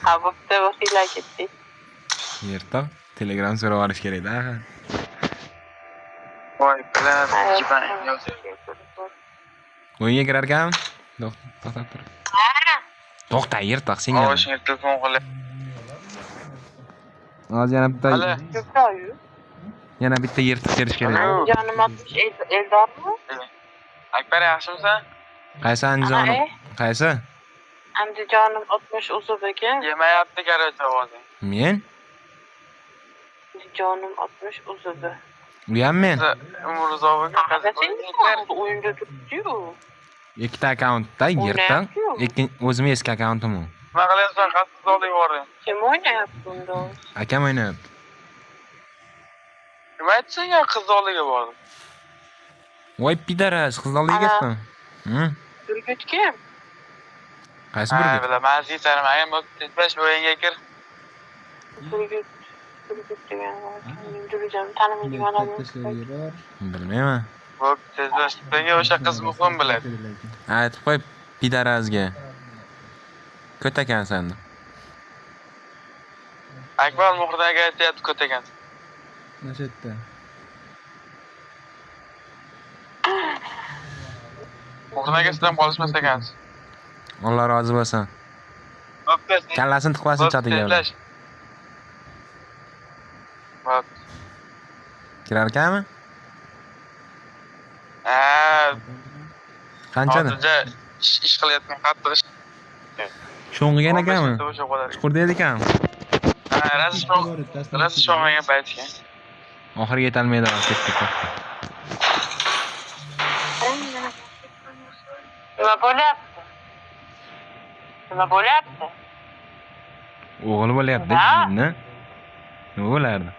Ha bo'pti, vaqtinglar ketdik. Yirtoq. Telegram so'rab olish kerak-da. Voy, bilan Hayot. jiban yozib. O'yinga kirar ekan. To'xtab tur. To'xta, yirtoq senga. Ovoshingga telefon qilib. Hozir Hali. yana bitta yirtiq terish kerak. Alo. Jonim 60 Eldormi? Akbar yaxshimisan? Qaysi Andijonim? Qaysi? Andijonim 60 uzib ekan. Yemayapti garaj ovozing. Men? Andijonim 60 uzubi. U ham men. Umurzovaga Qanaqa o'yinda turibdi-yu. Ikkita akkauntda yirtiq. O'zimning eski akkauntim u. nima qilyapsan? Qattiq olib yuboring. Kim o'ynayapti unda? Akam o'ynayapti. Nima aytsan ya qizdoliga bordim. Voy pidaras, qizlarga ketdim. Turgut kim? Qaysi Ha, birga? bilaman, azizlarim, ayam o'tib o'yinga kir. Turgut degan Durjam tanimaydigan odam. Bilmayman. Bo'p, tezlash. Senga o'sha qiz muhim biladi. Aytib qo'y pidarasga. Ko'takansan. Akbar muhridaga aytyapti ko'tagan. Nashatda. Muhridaga sizdan qolishmas ekansiz. Alloh rozi bo'lsin. Bo'pti. Kallasini tiqlasin chatiga. Tezlash. Bo'p. Kirar ekanmi? Qanchada? Hozircha ish qilayotgan qattiq ish. Sho'ng'igan ekanmi? O'sha qoladi. Chuqurda ekan. Ha, ras sho'ng'igan paytga. Oxiriga yetolmaydi ketdi. Nima bo'lyapti? Nima bo'lyapti? O'g'il bo'lyapti, jinni. Nima bo'lardi?